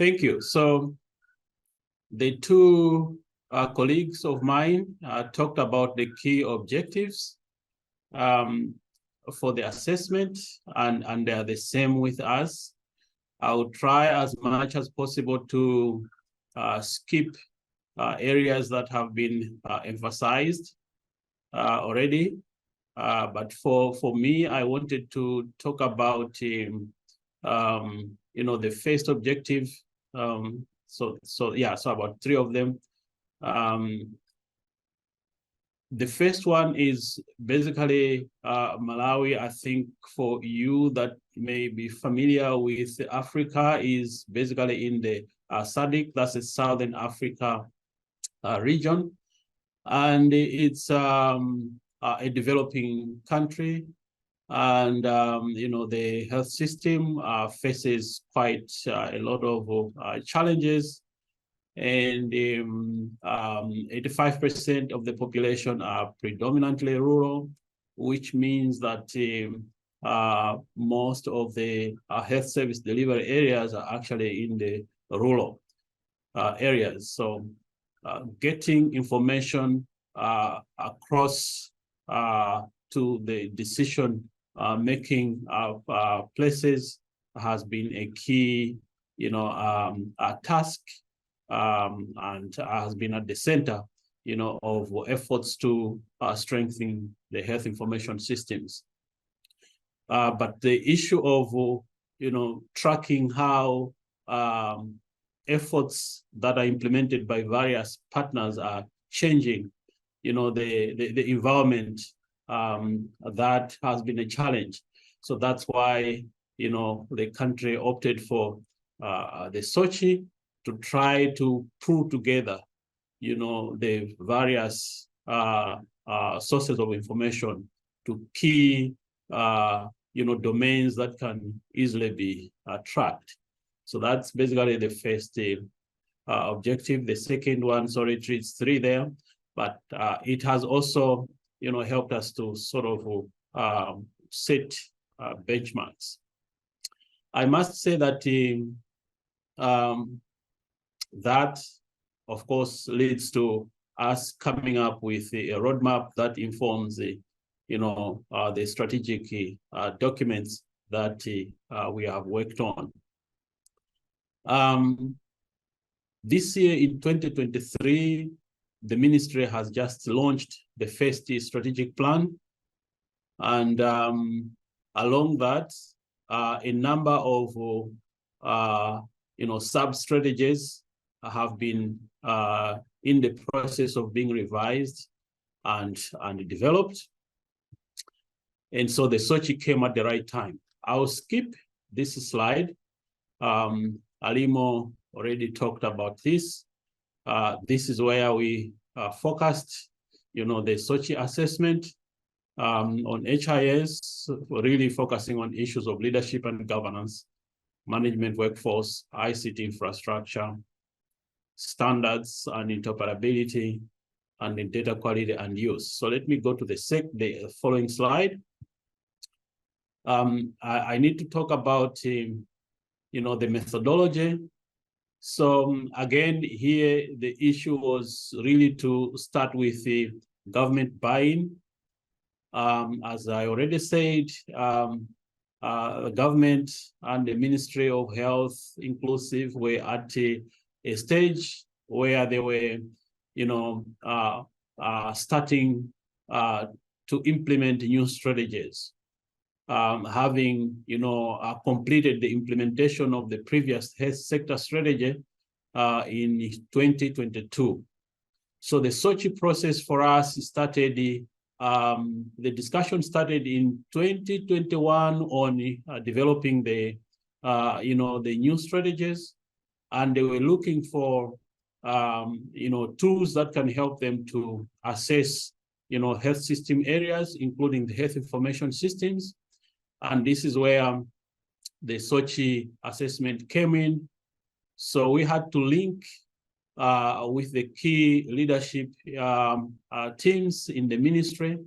Thank you. So the two colleagues of mine talked about the key objectives for the assessment, and they are the same with us. I will try as much as possible to skip areas that have been emphasized already. But for me, I wanted to talk about the first objective. So about three of them. The first one is basically Malawi. I think for you that may be familiar with Africa, is basically in the SADC, that's the Southern Africa region. And it's a developing country. And, the health system faces quite a lot of challenges. And 85% of the population are predominantly rural, which means that most of the health service delivery areas are actually in the rural areas. So getting information across to the decision making places has been a key, task. And has been at the center, of efforts to strengthen the health information systems. But the issue of, tracking how efforts that are implemented by various partners are changing, the environment, that has been a challenge. So that's why, the country opted for the SOCI, to try to pull together, the various sources of information to key, domains that can easily be tracked. So that's basically the first objective. The second one, sorry, it's three there, but it has also, helped us to sort of set benchmarks. I must say that that, of course, leads to us coming up with a roadmap that informs the strategic documents that we have worked on. This year in 2023, the ministry has just launched the first strategic plan. And along that, a number of sub-strategies have been in the process of being revised and developed. And so the SOCI came at the right time. I'll skip this slide. Alimo already talked about this. This is where we focused, the SOCI assessment on HIS, really focusing on issues of leadership and governance, management, workforce, ICT infrastructure, standards and interoperability, and the data quality and use. So let me go to the following slide. I need to talk about the methodology. So again, here the issue was really to start with the government buy-in. As I already said, the government and the Ministry of Health inclusive were at a stage where they were, starting to implement new strategies, having, completed the implementation of the previous health sector strategy in 2022. So the SOCI process for us started, the discussion started in 2021 on developing the new strategies, and they were looking for tools that can help them to assess health system areas, including the health information systems. And this is where the SOCI assessment came in. So we had to link with the key leadership teams in the ministry.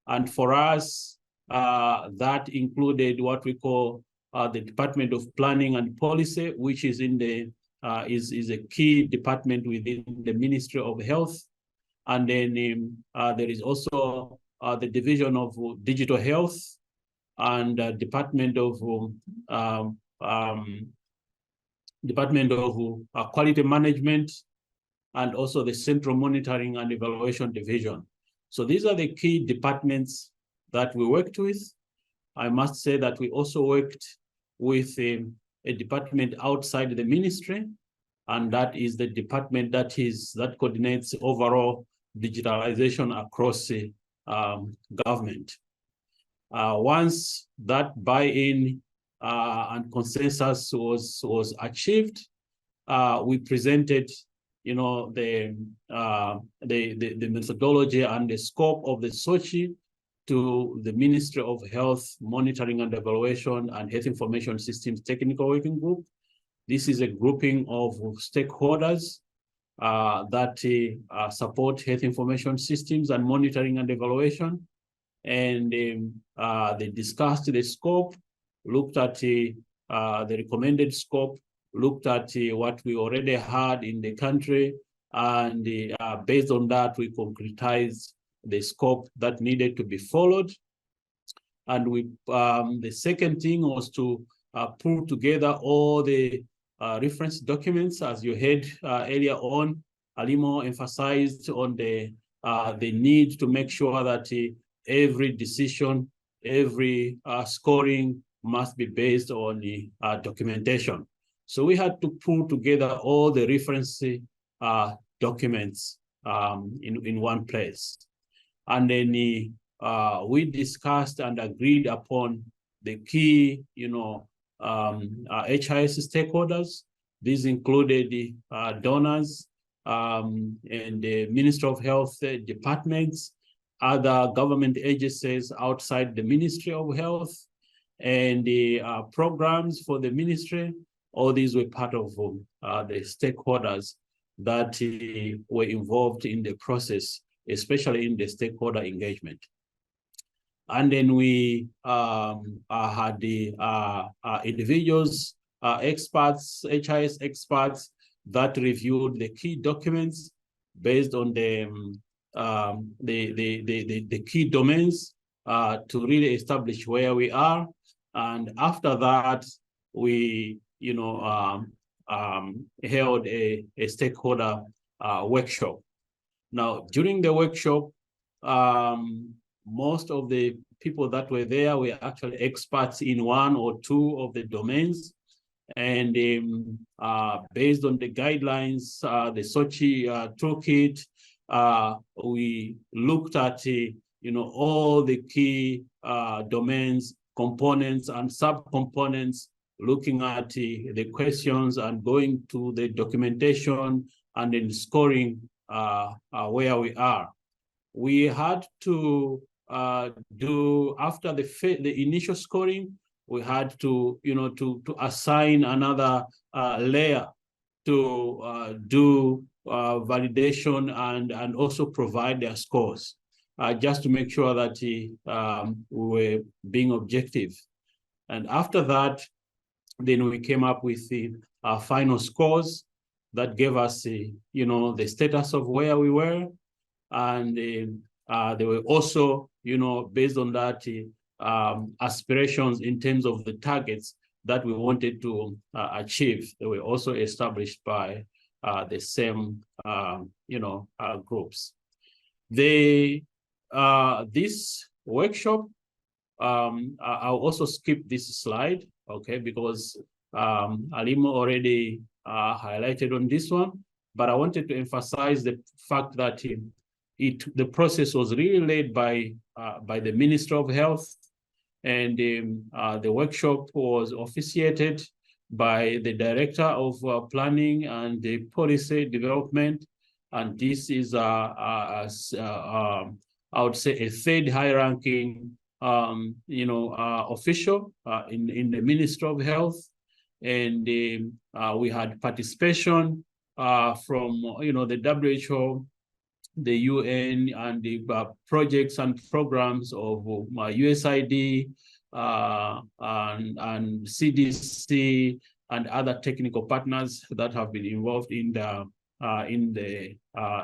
And for us, that included what we call the Department of Planning and Policy, which is in the is a key department within the Ministry of Health. And then there is also the Division of Digital Health and Department of Quality Management, and also the Central Monitoring and Evaluation Division. So these are the key departments that we worked with. I must say that we also worked with a department outside the ministry, and that is the department that coordinates overall digitalization across the government. Once that buy-in and consensus was achieved, we presented, the methodology and the scope of the SOCI to the Ministry of Health Monitoring and Evaluation and Health Information Systems Technical Working Group. This is a grouping of stakeholders that support health information systems and monitoring and evaluation. And they discussed the scope, looked at the recommended scope, looked at what we already had in the country, and based on that, we concretized the scope that needed to be followed. And the second thing was to pull together all the reference documents. As you heard earlier on, Alimo emphasized on the need to make sure that every decision, every scoring must be based on the documentation. So we had to pull together all the reference documents in one place. And then we discussed and agreed upon the key, HIS stakeholders. These included the donors and the Ministry of Health departments, other government agencies outside the Ministry of Health, and the programs for the ministry. All these were part of the stakeholders that were involved in the process, especially in the stakeholder engagement. And then we had the individuals, experts, HIS experts that reviewed the key documents based on the key domains to really establish where we are. And after that, we held a stakeholder workshop. Now, during the workshop, most of the people that were there were actually experts in one or two of the domains. And based on the guidelines, the SOCI toolkit, we looked at all the key domains, components, and subcomponents, looking at the questions and going to the documentation and then scoring where we are. We had to do, after the initial scoring, we had to assign another layer to do validation and also provide their scores, just to make sure that we were being objective. And after that, then we came up with the final scores that gave us the status of where we were. And they were also, based on that, aspirations in terms of the targets that we wanted to achieve. They were also established by the same, groups. This workshop, I'll also skip this slide, okay, because Alimo already highlighted on this one, but I wanted to emphasize the fact that the process was really led by the Ministry of Health, and the workshop was officiated by the Director of Planning and the Policy Development, and this is I would say a third high-ranking official in the Ministry of Health, and we had participation from the WHO, the UN, and the projects and programs of USAID and CDC and other technical partners that have been involved in the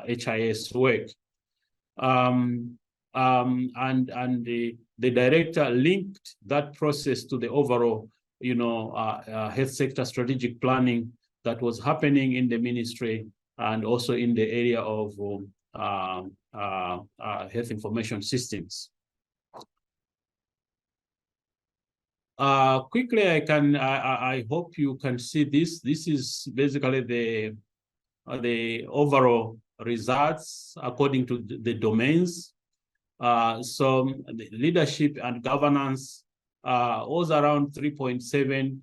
HIS work. And the director linked that process to the overall, health sector strategic planning that was happening in the ministry and also in the area of health information systems. Quickly, I hope you can see this. This is basically the overall results according to the domains. So the leadership and governance was around 3.7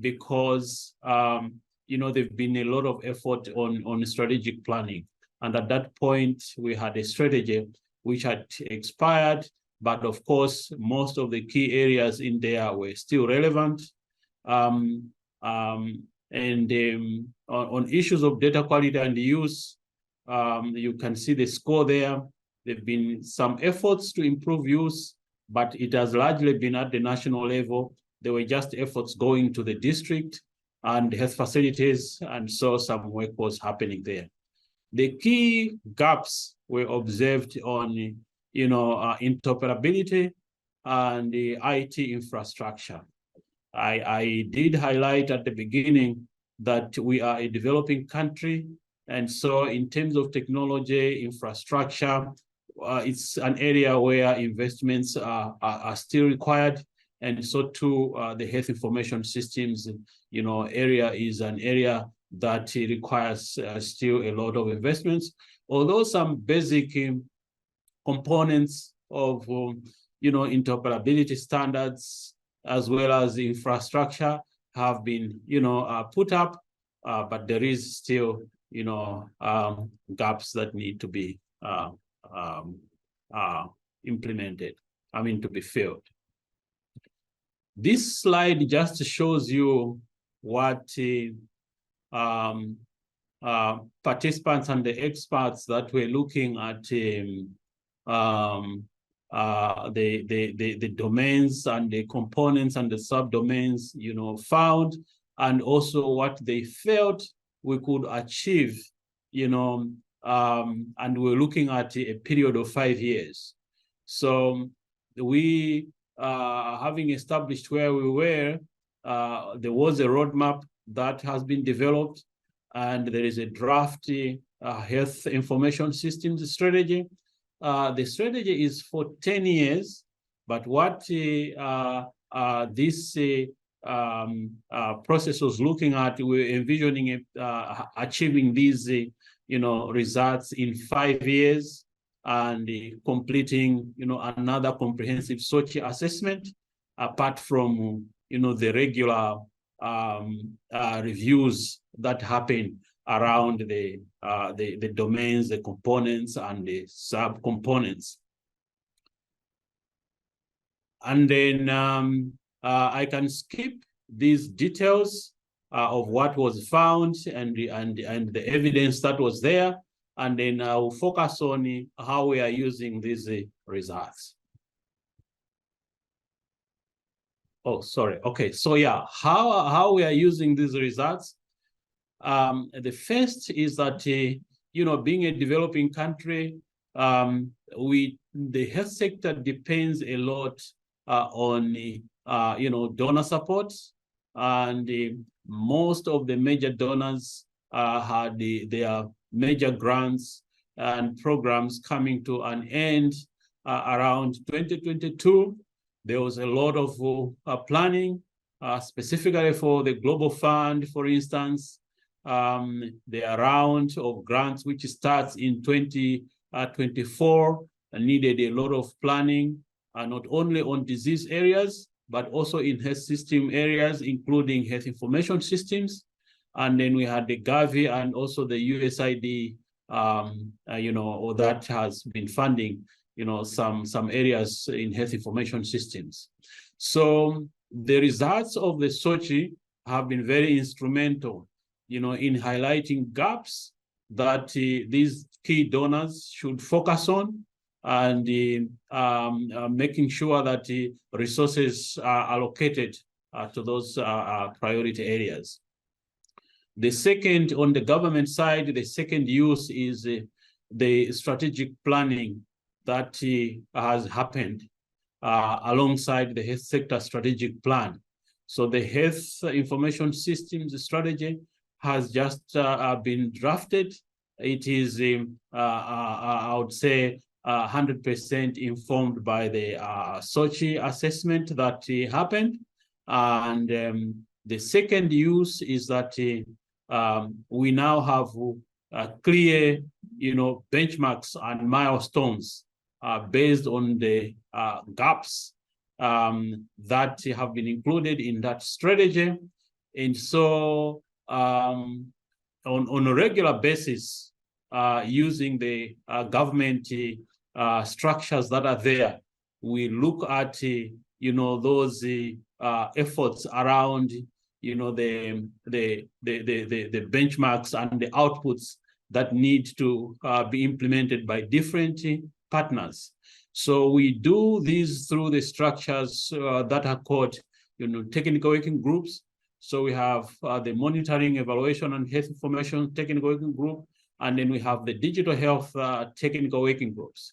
because there've been a lot of effort on strategic planning. And at that point, we had a strategy which had expired, but of course, most of the key areas in there were still relevant. On issues of data quality and use, you can see the score there. There've been some efforts to improve use, but it has largely been at the national level. There were just efforts going to the district and health facilities, and so some work was happening there. The key gaps were observed on, interoperability and the IT infrastructure. I did highlight at the beginning that we are a developing country, and so in terms of technology infrastructure, it's an area where investments are still required, and so too the health information systems, area is an area that requires still a lot of investments. Although some basic components of interoperability standards as well as infrastructure have been put up, but there is still gaps that need to be implemented, to be filled. This slide just shows you what participants and the experts that were looking at the domains and the components and the subdomains, found, and also what they felt we could achieve, and we're looking at a period of 5 years. So we, having established where we were, there was a roadmap that has been developed, and there is a draft health information systems strategy. The strategy is for 10 years, but what this process was looking at, we're envisioning achieving these results in 5 years and completing another comprehensive SOCI assessment, apart from the regular reviews that happen around the domains, the components, and the sub-components. And then I can skip these details of what was found and the evidence that was there, and then I'll focus on how we are using these results. Oh, sorry. Okay, so yeah, how we are using these results. The first is that, being a developing country, the health sector depends a lot on, donor support, and most of the major donors had their major grants and programs coming to an end around 2022. There was a lot of planning, specifically for the Global Fund, for instance. The round of grants, which starts in 2024, needed a lot of planning, not only on disease areas, but also in health system areas, including health information systems. And then we had the Gavi and also the USAID, that has been funding, some areas in health information systems. So the results of the SOCI have been very instrumental, in highlighting gaps that these key donors should focus on, and making sure that resources are allocated to those priority areas. The second, on the government side, the second use is the strategic planning that has happened alongside the health sector strategic plan. So the health information systems strategy has just been drafted. It is, I would say, 100% informed by the SOCI assessment that happened. And the second use is that we now have clear, benchmarks and milestones based on the gaps that have been included in that strategy. And so on a regular basis, using the government structures that are there, we look at those efforts around the benchmarks and the outputs that need to be implemented by different partners. So we do these through the structures that are called technical working groups. So we have the monitoring, evaluation, and health information technical working group, and then we have the digital health technical working groups.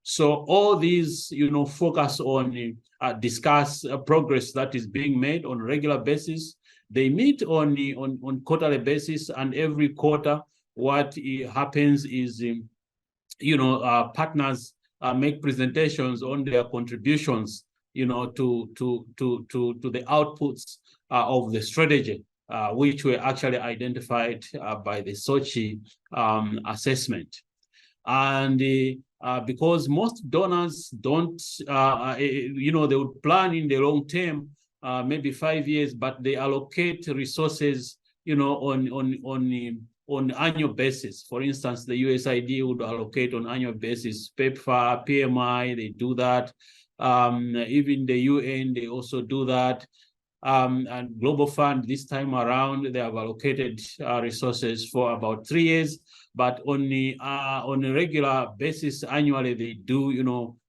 So all these, focus on discuss progress that is being made on a regular basis. They meet on quarterly basis, and every quarter, what happens is, partners make presentations on their contributions, to the outputs of the strategy, which were actually identified by the SOCI assessment. And because most donors don't, they would plan in the long term, maybe 5 years, but they allocate resources, on annual basis. For instance, the USAID would allocate on annual basis. PEPFAR, PMI, they do that. Even the UN, they also do that. And Global Fund, this time around, they have allocated resources for about 3 years. But on a regular basis, annually, they do,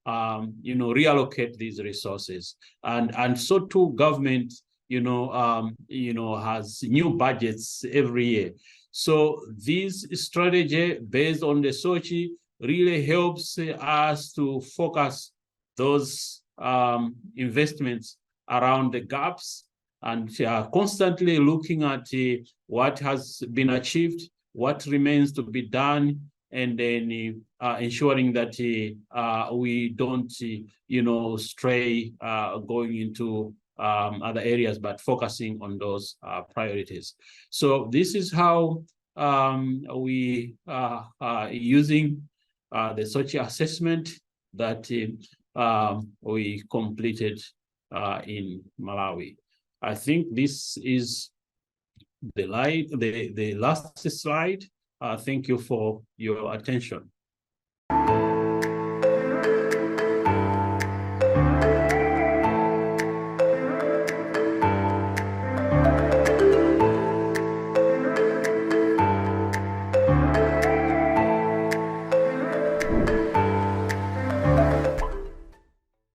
reallocate these resources. And so too, government, has new budgets every year. So this strategy based on the SOCI really helps us to focus those investments around the gaps, and constantly looking at what has been achieved, what remains to be done, and then ensuring that we don't, stray going into other areas, but focusing on those priorities. So this is how we are using the SOCI assessment that we completed in Malawi. I think this is the last slide. Thank you for your attention.